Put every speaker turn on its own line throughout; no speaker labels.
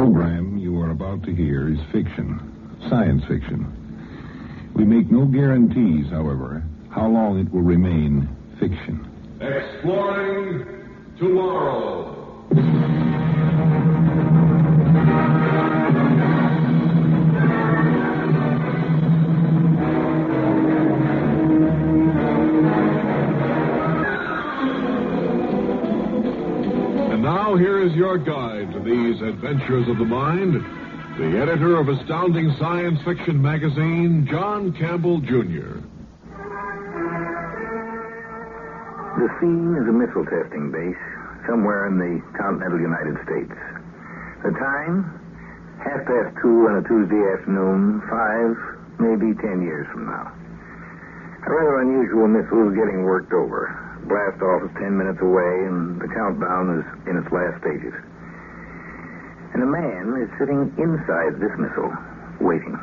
program you are about to hear is fiction, science fiction. We make no guarantees, however, how long it will remain fiction.
Exploring tomorrow. And now here is your guide to these adventures of the mind, the editor of Astounding Science Fiction magazine, John Campbell Jr.
The scene is a missile testing base somewhere in the continental United States. The time, 2:30 on a Tuesday afternoon, 5, maybe 10 years from now. A rather unusual missile is getting worked over. Blast off is 10 minutes away, and the countdown is in its last stages. And a man is sitting inside this missile, waiting.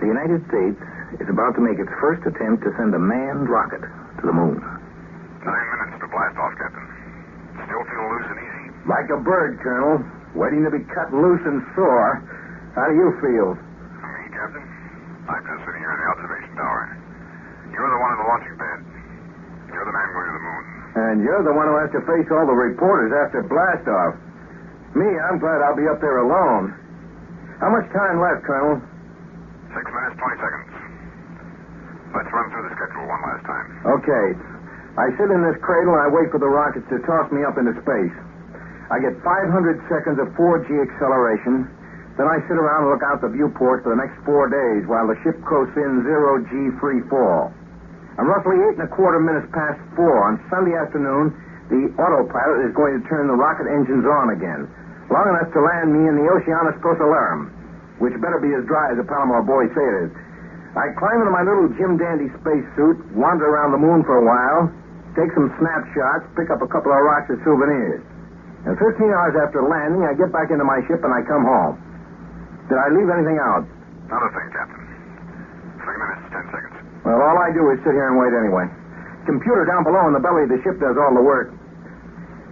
The United States is about to make its first attempt to send a manned rocket to the moon.
9 minutes to blast off, Captain. Still feel loose and easy?
Like a bird, Colonel, waiting to be cut loose and soar. How do you feel?
Me, Captain? I'm just sitting here in the observation tower. You're the one in the launching pad. You're the man going to the moon.
And you're the one who has to face all the reporters after blast-off. Me, I'm glad I'll be up there alone. How much time left, Colonel?
6 minutes, 20 seconds. Let's run through the schedule one last time.
Okay. I sit in this cradle and I wait for the rockets to toss me up into space. I get 500 seconds of 4G acceleration. Then I sit around and look out the viewport for the next 4 days while the ship coasts in 0G free fall. I'm roughly 8.25 minutes past 4 on Sunday afternoon. The autopilot is going to turn the rocket engines on again, long enough to land me in the Oceanus Procellarum, which better be as dry as the Palomar boys say it is. I climb into my little Jim Dandy spacesuit, wander around the moon for a while, take some snapshots, pick up a couple of rocks as souvenirs. And 15 hours after landing, I get back into my ship and I come home. Did I leave anything out?
Not a thing, Captain. 3 minutes, 10 seconds.
Well, all I do is sit here and wait anyway. Computer down below in the belly of the ship does all the work.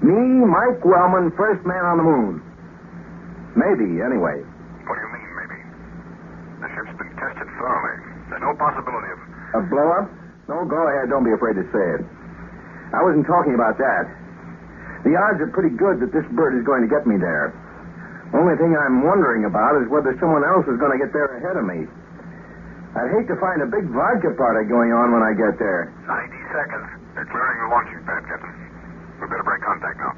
Me, Mike Wellman, first man on the moon. Maybe, anyway.
What do you mean, maybe? The ship's been tested thoroughly. There's no possibility of...
A blow-up? No, go ahead. Don't be afraid to say it. I wasn't talking about that. The odds are pretty good that this bird is going to get me there. Only thing I'm wondering about is whether someone else is going to get there ahead of me. I'd hate to find a big vodka party going on when I get there.
90 seconds. They're clearing the launching pad, Captain. We better break contact now.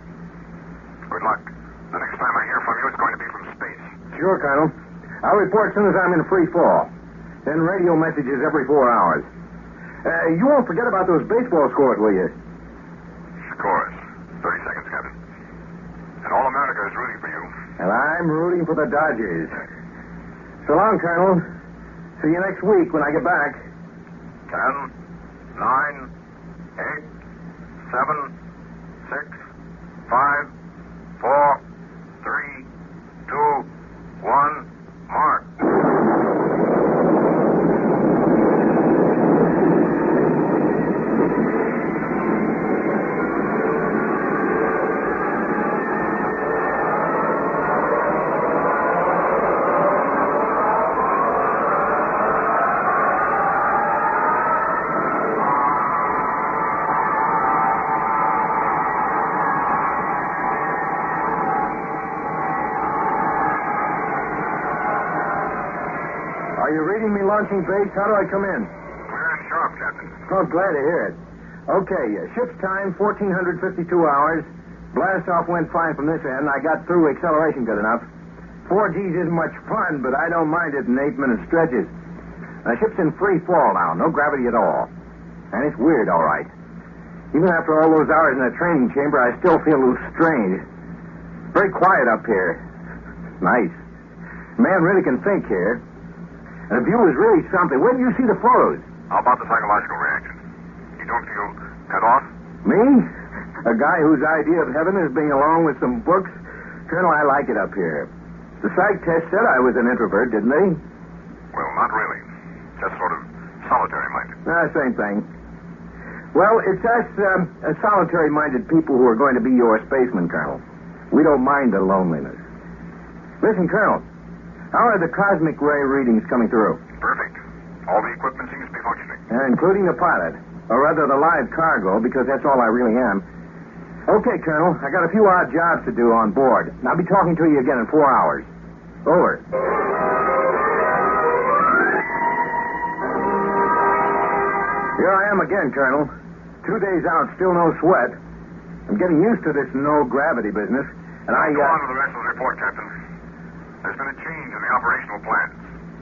Good luck. The next time I hear from you, it's going to be from space.
Sure, Colonel. I'll report as soon as I'm in free fall. Then radio messages every 4 hours. You won't forget about those baseball scores, will you?
Scores. 30 seconds, Captain. And all America is rooting for you.
And I'm rooting for the Dodgers. So long, Colonel. See you next week when I get back.
10, 9, 8, 7, 6, 5, 4, 3, 2, 1, mark.
Are you reading me launching base? How do I come in?
Clear and sharp, Captain.
Oh, glad to hear it. Okay, ship's time, 1,452 hours. Blast-off went fine from this end. I got through acceleration good enough. 4Gs isn't much fun, but I don't mind it in 8-minute stretches. The ship's in free fall now, no gravity at all. And it's weird, all right. Even after all those hours in the training chamber, I still feel a little strange. Very quiet up here. Nice. Man really can think here. And the view is really something. Where do you see the photos?
How about the psychological reaction? You don't feel cut off?
Me? A guy whose idea of heaven is being along with some books? Colonel, I like it up here. The psych test said I was an introvert, didn't they?
Well, not really. Just sort of solitary-minded.
Same thing. Well, it's us solitary-minded people who are going to be your spacemen, Colonel. We don't mind the loneliness. Listen, Colonel, how are the cosmic ray readings coming through?
Perfect. All the equipment seems to be functioning.
Including the pilot. Or rather, the live cargo, because that's all I really am. Okay, Colonel, I got a few odd jobs to do on board. I'll be talking to you again in 4 hours. Over. Here I am again, Colonel. 2 days out, still no sweat. I'm getting used to this no-gravity business, and I,
Go on with the rest of the report, Captain. There's been a change in the operational plans.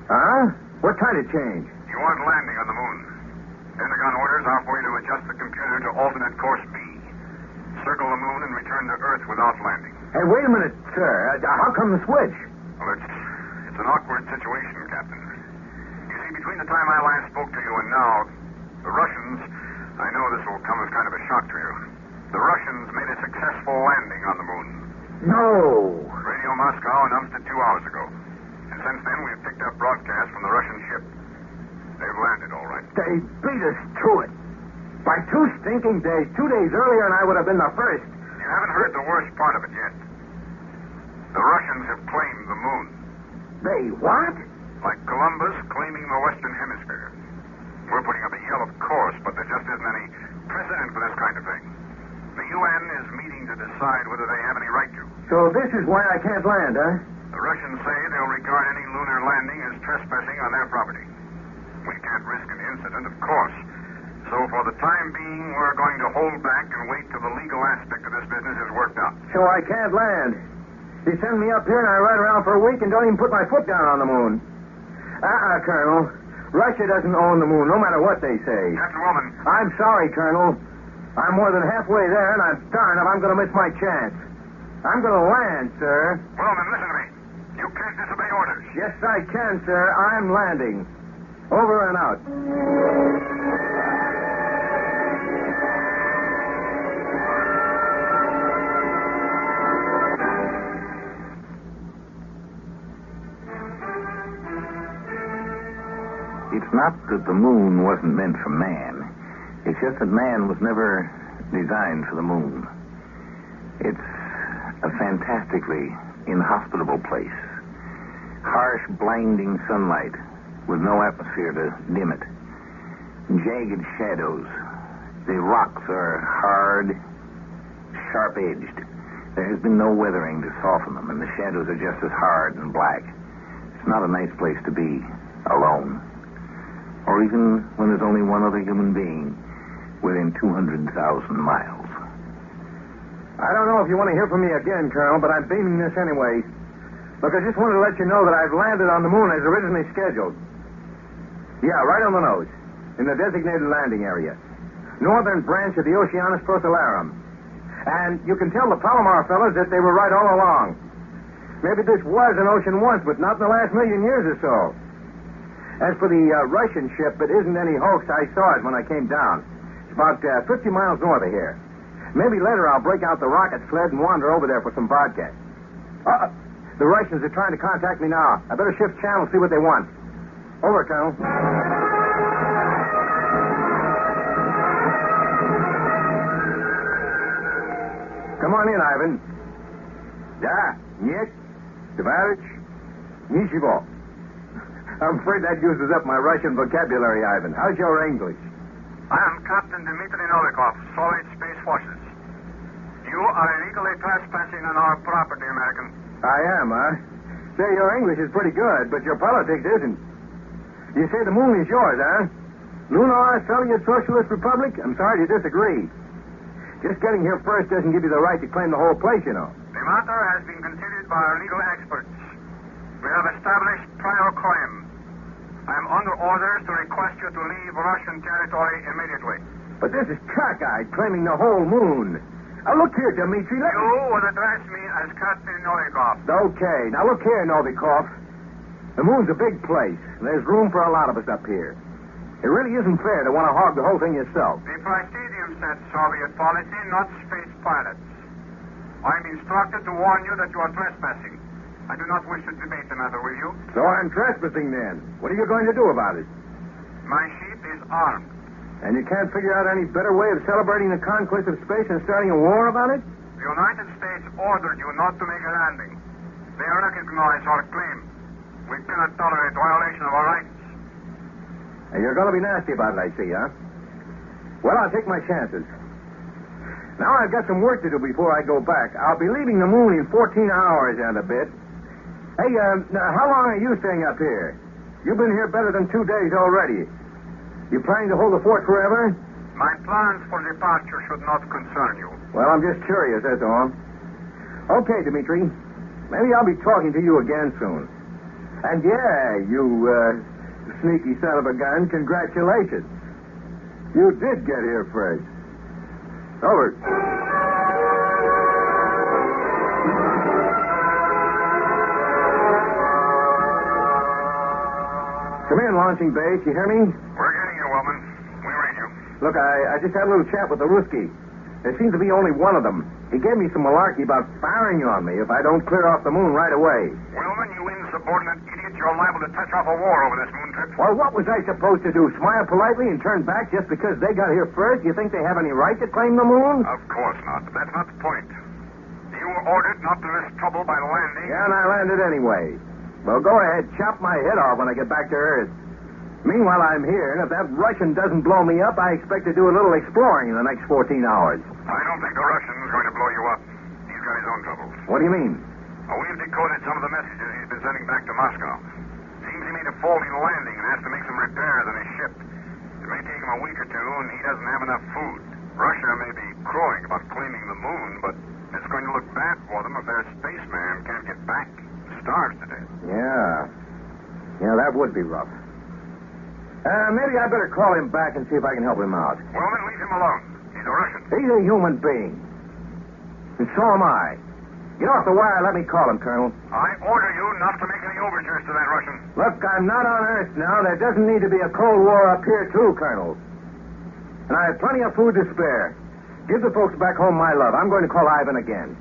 Huh? What kind of change?
You want landing on the moon. Pentagon orders are for you to adjust the computer to alternate course B. Circle the moon and return to Earth without landing.
Hey, wait a minute, sir. How come the switch?
Well, it's an awkward situation, Captain. You see, between the time I last spoke to you and now, the Russians, I know this will come as kind of a shock to you. The Russians made a successful landing on the moon.
No.
Radio Moscow announced it 2 hours ago. And since then, we've picked up broadcasts from the Russian ship. They've landed, all right.
They beat us to it. By 2 stinking days. 2 days earlier, and I would have been the first.
You haven't heard the worst part of it yet. The Russians have claimed the moon.
They what?
Like Columbus claiming the Western Hemisphere. We're putting up a yell, of course, but there just isn't any precedent for this kind of thing. The UN is meeting to decide whether they have any right to.
So this is why I can't land, huh?
The Russians say they'll regard any lunar landing as trespassing on their property. We can't risk an incident, of course. So for the time being, we're going to hold back and wait till the legal aspect of this business is worked out.
So I can't land. You send me up here and I ride around for a week and don't even put my foot down on the moon. Colonel. Russia doesn't own the moon, no matter what they say.
Captain Woman.
I'm sorry, Colonel. I'm more than halfway there, and I'm darned if I'm going to miss my chance. I'm going to land, sir.
Well, then, listen to me. You can't disobey orders.
Yes, I can, sir. I'm landing. Over and out.
It's not that the moon wasn't meant for man. It's just that man was never designed for the moon. It's a fantastically inhospitable place. Harsh, blinding sunlight with no atmosphere to dim it. Jagged shadows. The rocks are hard, sharp-edged. There has been no weathering to soften them, and the shadows are just as hard and black. It's not a nice place to be alone. Or even when there's only one other human being within 200,000 miles.
I don't know if you want to hear from me again, Colonel, but I'm beaming this anyway. Look, I just wanted to let you know that I've landed on the moon as originally scheduled. Yeah, right on the nose, in the designated landing area. Northern branch of the Oceanus Procellarum. And you can tell the Palomar fellas that they were right all along. Maybe this was an ocean once, but not in the last million years or so. As for the Russian ship, it isn't any hoax. I saw it when I came down. It's about 50 miles north of here. Maybe later I'll break out the rocket sled and wander over there for some vodka. The Russians are trying to contact me now. I better shift channel, see what they want. Over, Colonel. Come on in, Ivan. Да, нет, товарищ, ничего. I'm afraid that uses up my Russian vocabulary, Ivan. How's your English?
I am Captain Dmitry Novikov, Solid Space Forces. You are illegally trespassing on our property, American.
I am, huh? Say, your English is pretty good, but your politics isn't. You say the moon is yours, huh? Lunar Soviet Socialist Republic? I'm sorry to disagree. Just getting here first doesn't give you the right to claim the whole place, you know.
The matter has been considered by our legal experts. We have established prior claim. I am under orders to request you to leave Russian territory immediately.
But this is cockeyed, claiming the whole moon. Now, look here, Dmitri.
You will address me as Captain Novikov.
Okay. Now, look here, Novikov. The moon's a big place. There's room for a lot of us up here. It really isn't fair to want to hog the whole thing yourself.
The Presidium said Soviet policy, not space pilots. I'm instructed to warn you that you are trespassing. I do not wish to debate the matter with you.
So I'm trespassing then. What are you going to do about it?
My ship is armed.
And you can't figure out any better way of celebrating the conquest of space than starting a war about it?
The United States ordered you not to make a landing. They recognize our claim. We cannot tolerate violation of our rights.
And you're going to be nasty about it, I see, huh? Well, I'll take my chances. Now I've got some work to do before I go back. I'll be leaving the moon in 14 hours and a bit. Hey, how long are you staying up here? You've been here better than 2 days already. You planning to hold the fort forever?
My plans for departure should not concern you.
Well, I'm just curious, that's all. Okay, Dmitri. Maybe I'll be talking to you again soon. And yeah, you sneaky son of a gun, congratulations. You did get here first. Over. Come in, launching base. You hear me?
We're getting you, Wellman. We read you.
Look, I just had a little chat with the Ruski. There seems to be only one of them. He gave me some malarkey about firing on me if I don't clear off the moon right away.
Wellman, you insubordinate idiot, you're liable to touch off a war over this moon trip.
Well, what was I supposed to do? Smile politely and turn back just because they got here first? You think they have any right to claim the moon?
Of course not. That's not the point. You were ordered not to risk trouble by landing.
Yeah, and I landed anyway. Well, go ahead. Chop my head off when I get back to Earth. Meanwhile, I'm here, and if that Russian doesn't blow me up, I expect to do a little exploring in the next 14 hours.
I don't think the Russian's going to blow you up. He's got his own troubles.
What do you mean?
We've decoded some of the messages he's been sending back to Moscow. Seems he made a faulty landing and has to make some repairs on his ship. It may take him a week or two, and he doesn't have enough food. Russia may be crowing about claiming the moon, but it's going to look bad for them if their spaceman can't get back. Starves to death.
Yeah. Yeah, that would be rough. Maybe I better call him back and see if I can help him out.
Well, then leave him alone. He's a Russian.
He's a human being. And so am I. Get off the wire and let me call him, Colonel.
I order you not to make any overtures to that Russian.
Look, I'm not on Earth now. There doesn't need to be a Cold War up here, too, Colonel. And I have plenty of food to spare. Give the folks back home my love. I'm going to call Ivan again.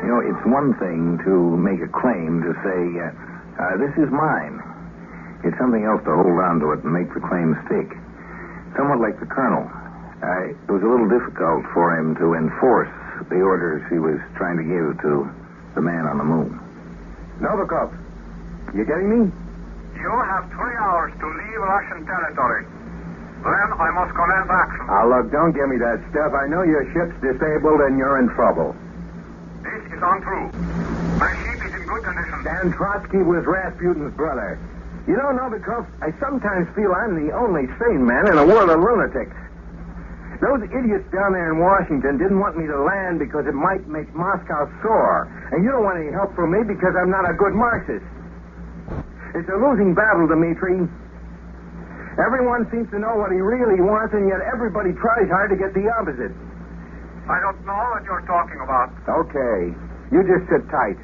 You know, it's one thing to make a claim to say, this is mine. It's something else to hold on to it and make the claim stick. Somewhat like the Colonel. It was a little difficult for him to enforce the orders he was trying to give to the man on the moon.
Novikov, you getting me?
You have 3 hours to leave Russian territory. Then I must commence action.
Now, look, don't give me that stuff. I know your ship's disabled and you're in trouble.
This is untrue. My ship is in good condition.
Dan Trotsky was Rasputin's brother. You know, Novikov, I sometimes feel I'm the only sane man in a world of lunatics. Those idiots down there in Washington didn't want me to land because it might make Moscow sore. And you don't want any help from me because I'm not a good Marxist. It's a losing battle, Dmitri. Everyone seems to know what he really wants, and yet everybody tries hard to get the opposite.
I don't know what you're talking about.
Okay. You just sit tight.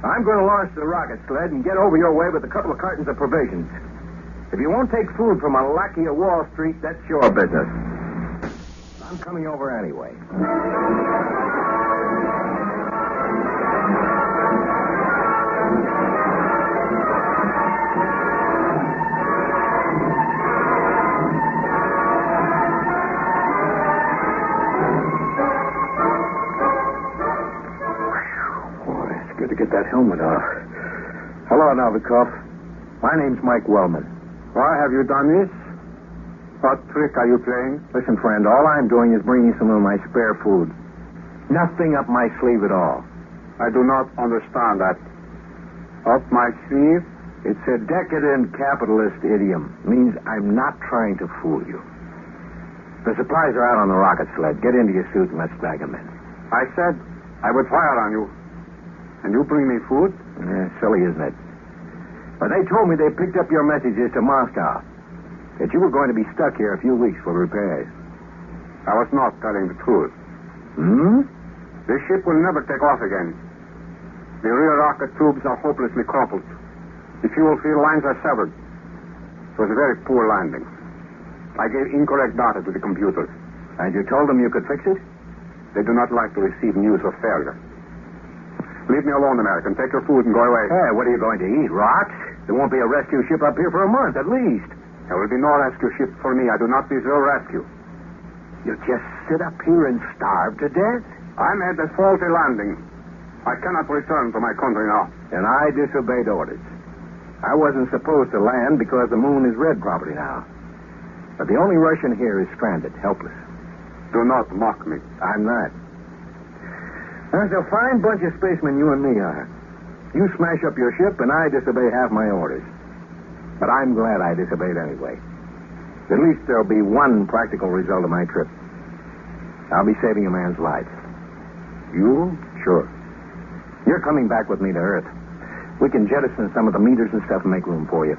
I'm going to launch the rocket sled and get over your way with a couple of cartons of provisions. If you won't take food from a lackey of Wall Street, that's your business. I'm coming over anyway. Boy, it's good to get that helmet off. Hello, Novikov. My name's Mike Wellman.
Why have you done this? What trick are you playing?
Listen, friend, all I'm doing is bringing some of my spare food. Nothing up my sleeve at all.
I do not understand that. Up my sleeve?
It's a decadent capitalist idiom. It means I'm not trying to fool you. The supplies are out on the rocket sled. Get into your suit and let's bag them in.
I said I would fire on you. And you bring me food?
Silly, isn't it? But they told me they picked up your messages to Moscow. That you were going to be stuck here a few weeks for repairs.
I was not telling the truth. This ship will never take off again. The rear rocket tubes are hopelessly crumpled. The fuel field lines are severed. It was a very poor landing. I gave incorrect data to the computers.
And you told them you could fix it?
They do not like to receive news of failure. Leave me alone, American. Take your food and go away.
Hey, what are you going to eat? Rocks? There won't be a rescue ship up here for a month, at least.
There will be no rescue ship for me. I do not deserve rescue.
You'll just sit up here and starve to death?
I made a faulty landing. I cannot return to my country now.
And I disobeyed orders. I wasn't supposed to land because the moon is red property now. But the only Russian here is stranded, helpless.
Do not mock me.
I'm not. There's a fine bunch of spacemen you and me are. You smash up your ship, and I disobey half my orders. But I'm glad I disobeyed anyway. At least there'll be one practical result of my trip. I'll be saving a man's life. You? Sure. You're coming back with me to Earth. We can jettison some of the meters and stuff and make room for you.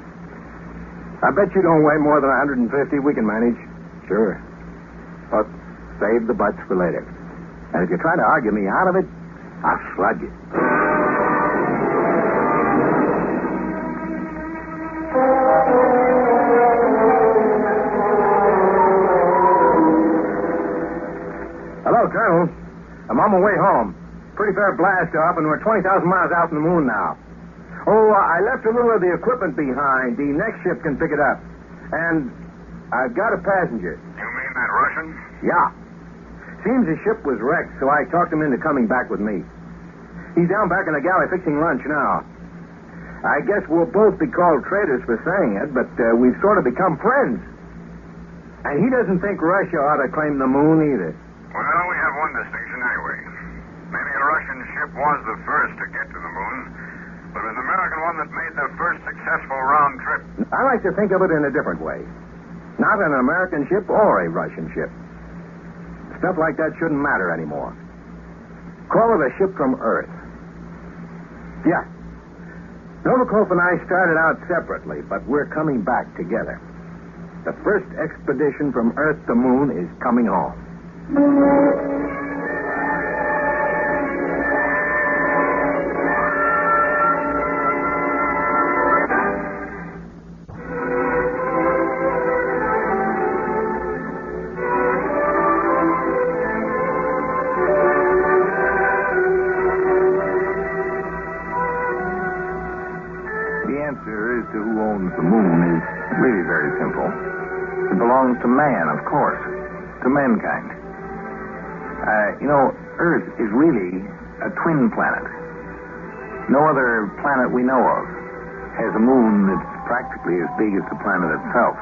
I bet you don't weigh more than 150. We can manage. Sure. But save the butts for later. And if you try to argue me out of it, I'll slug you. Hello, Colonel. I'm on my way home. Pretty fair blast off, and we're 20,000 miles out from the moon now. Oh, I left a little of the equipment behind. The next ship can pick it up. And I've got a passenger.
You mean that Russian?
Yeah. Seems the ship was wrecked, so I talked him into coming back with me. He's down back in the galley fixing lunch now. I guess we'll both be called traitors for saying it, but we've sort of become friends. And he doesn't think Russia ought to claim the moon either.
Well, we have one distinction anyway. Maybe a Russian ship was the first to get to the moon, but it was an American one that made the first successful round trip.
I like to think of it in a different way. Not an American ship or a Russian ship. Stuff like that shouldn't matter anymore. Call it a ship from Earth. Yeah. Novikov and I started out separately, but we're coming back together. The first expedition from Earth to Moon is coming home.
To who owns the moon is really very simple. It belongs to man, of course, to mankind. Earth is really a twin planet. No other planet we know of has a moon that's practically as big as the planet itself.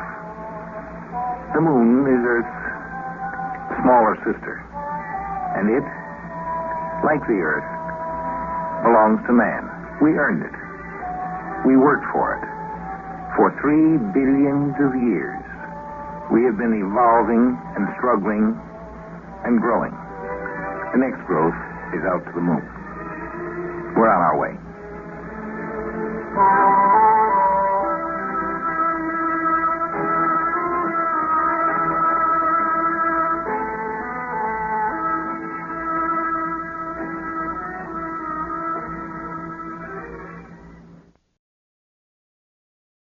The moon is Earth's smaller sister, and it, like the Earth, belongs to man. We earned it. We worked for it. For 3 billions of years, we have been evolving and struggling and growing. The next growth is out to the moon. We're on our way.